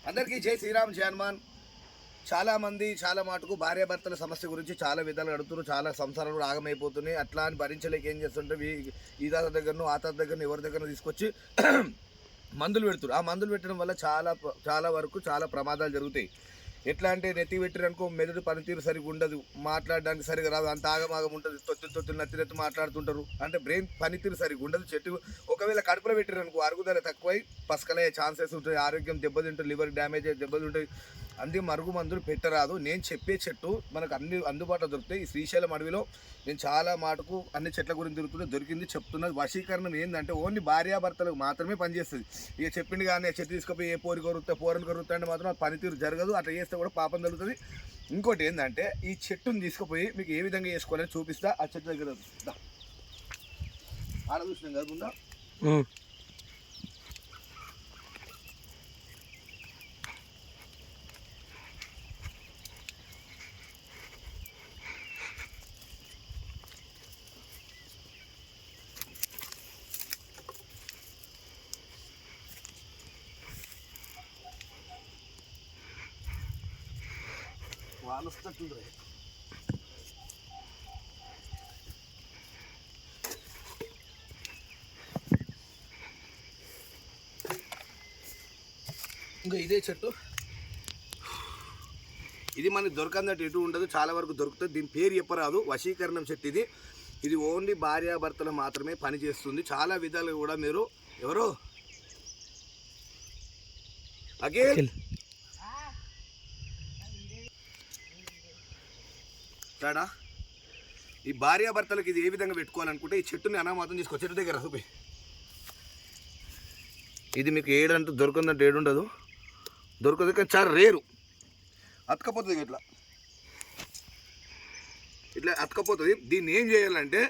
అందరికీ జై శ్రీరామ్ జై హనుమాన్. చాలామంది చాలా మాటకు భార్యాభర్తల సమస్య గురించి చాలా విధాలు అడుగుతున్నారు. చాలా సంసారాలు కూడా ఆగమైపోతున్నాయి. అట్లా అని భరించలేక ఏం చేస్తుంటే ఈ తాత దగ్గరను ఆ తాత దగ్గరను ఎవరి దగ్గర తీసుకొచ్చి మందులు పెడుతున్నారు. ఆ మందులు పెట్టడం వల్ల చాలా వరకు చాలా ప్రమాదాలు జరుగుతాయి. ఎట్లా అంటే నెత్తి పెట్టిరనుకో మెదడు పనితీరు సరిగా ఉండదు, మాట్లాడడానికి సరిగా రాదు, అంత ఆగమాగం ఉంటుంది, తొత్తులు నత్తి మాట్లాడుతుంటారు. అంటే బ్రెయిన్ పనితీరు సరిగా ఉండదు. చెట్టు ఒకవేళ కడుపులో పెట్టిరనుకో అరుగుదల తక్కువై పసకలయ్యే ఛాన్సెస్ ఉంటాయి, ఆరోగ్యం దెబ్బతింటుంది, లివర్ డ్యామేజ్ అయ్యే దెబ్బతింటాయి. అందుకే మరుగు మందులు పెట్టరాదు. నేను చెప్పే చెట్టు మనకు అన్ని అందుబాటులో దొరుకుతాయి. ఈ శ్రీశైలం అడవిలో నేను చాలా మాటకు అన్ని చెట్ల గురించి దొరికింది చెప్తున్నది. వశీకరణం ఏంటంటే ఓన్లీ భార్యాభర్తలకు మాత్రమే పనిచేస్తుంది. ఇక చెప్పింది కానీ చెట్టు తీసుకుపోయి ఏ పోరని కొరుకుతా అంటే మాత్రం పనితీరు జరగదు. అట్లా చేస్తే కూడా పాపం జరుగుతుంది. ఇంకోటి ఏంటంటే ఈ చెట్టుని తీసుకుపోయి మీకు ఏ విధంగా చేసుకోవాలని చూపిస్తా. ఆ చెట్టు దగ్గర ఆడ చూసినాం కదా ఉందా. వానొస్తట్టుంది. ఇంకా ఇదే చెట్టు, ఇది మనకి దొరకందట్టు ఎటు ఉండదు, చాలా వరకు దొరుకుతుంది. దీని పేరు చెప్పరాదు, వశీకరణం చెట్టు. ఇది ఓన్లీ భార్యాభర్తలు మాత్రమే పనిచేస్తుంది. చాలా విధాలుగా కూడా మీరు ఎవరు అఖిల్ రాడా ఈ భార్యాభర్తలకు ఇది ఏ విధంగా పెట్టుకోవాలనుకుంటే ఈ చెట్టుని అనామాతం తీసుకో. చెట్టు దగ్గర చూపి. ఇది మీకు ఏడంటూ దొరకందంటే ఏడుండదు, దొరకదు, కానీ చాలా రేరు. అతకపోతుంది ఇట్లా ఇట్లా అతకపోతుంది. దీన్ని ఏం చేయాలంటే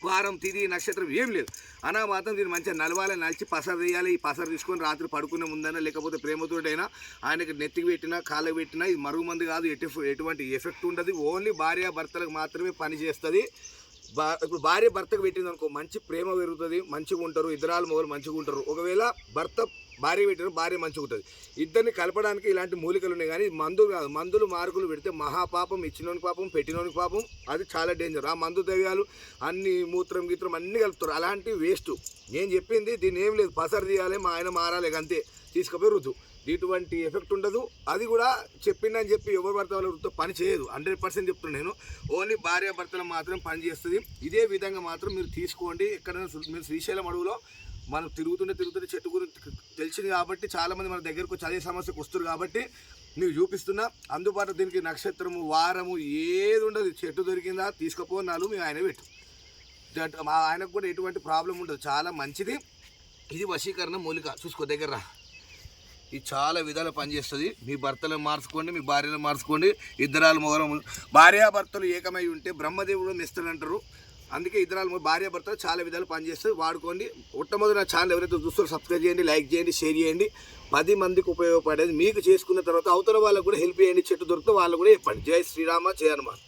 వారం తిది నక్షత్రం ఏం లేదు, అనామాతం దీన్ని మంచిగా నలిచి పసరు తీయాలి. ఈ పసరు తీసుకొని రాత్రి పడుకునే ముందైనా లేకపోతే ప్రేమతోటైనా ఆయనకి నెత్తికి పెట్టినా కాళ్ళకి పెట్టినా ఇది మరుగు మంది కాదు, ఎటువంటి ఎఫెక్ట్ ఉండదు. ఓన్లీ భార్యాభర్తలకు మాత్రమే పని చేస్తుంది. ఇప్పుడు భార్య భర్తకు పెట్టింది అనుకో మంచి ప్రేమ పెరుగుతుంది, మంచిగా ఉంటారు, ఇద్దరాలు మొగలు మంచిగా ఉంటారు. ఒకవేళ భర్త భార్య పెట్టిన భార్య మంచిగా ఉంటుంది. ఇద్దరిని కలపడానికి ఇలాంటి మూలికలు ఉన్నాయి. కానీ మందులు కాదు, మందులు మార్కులు పెడితే మహాపాపం, ఇచ్చినోనికి పాపం, పెట్టినోనికి పాపం. అది చాలా డేంజర్. ఆ మందు ద్రవ్యాలు అన్ని మూత్రం గీత్రం అన్నీ కలుపుతారు, అలాంటివి వేస్ట్. నేను చెప్పింది దీన్ని ఏం లేదు, పసరు తీయాలి, మా ఆయన మారాలి, అంతే, తీసుకుపోయి రుజు. ఇటువంటి ఎఫెక్ట్ ఉండదు. అది కూడా చెప్పిందని చెప్పి ఎవరి భర్త వాళ్ళతో పని చేయదు. 100% చెప్తున్నాను నేను. ఓన్లీ భార్యాభర్తలు మాత్రం పని చేస్తుంది. ఇదే విధంగా మాత్రం మీరు తీసుకోండి. ఎక్కడైనా మీరు శ్రీశైలం అడవులో మనం తిరుగుతుంటే చెట్టు గురించి తెలిసింది కాబట్టి చాలామంది మన దగ్గరకు వచ్చి అదే సమస్యకు వస్తారు కాబట్టి మీరు చూపిస్తున్నా. అందుబాటులో దీనికి నక్షత్రము వారము ఏది ఉండదు. చెట్టు దొరికిందా తీసుకుపోనాలు మీ ఆయన పెట్టు. మా ఆయనకు కూడా ఎటువంటి ప్రాబ్లం ఉండదు, చాలా మంచిది. ఇది వశీకరణ మూలిక. చూసుకో దగ్గర. ఇది చాలా విధాలు పనిచేస్తుంది. మీ భర్తలను మార్చుకోండి, మీ భార్యను మార్చుకోండి. ఇద్దరాలు మొగలు భార్యాభర్తలు ఏకమై ఉంటే బ్రహ్మదేవుడు మెస్తాడంటారు. అందుకే ఇద్దరాలు భార్యాభర్తలు చాలా విధాలు పనిచేస్తుంది, వాడుకోండి. మొట్టమొదటి నా ఛానల్ ఎవరైతే చూస్తారో సబ్స్క్రైబ్ చేయండి, లైక్ చేయండి, షేర్ చేయండి. 10 మందికి ఉపయోగపడేది మీకు చేసుకున్న తర్వాత అవతల వాళ్ళకు కూడా హెల్ప్ చేయండి. చెట్టు దొరికితే వాళ్ళు కూడా చెప్పండి. జై శ్రీరామ జై హనుమాన్.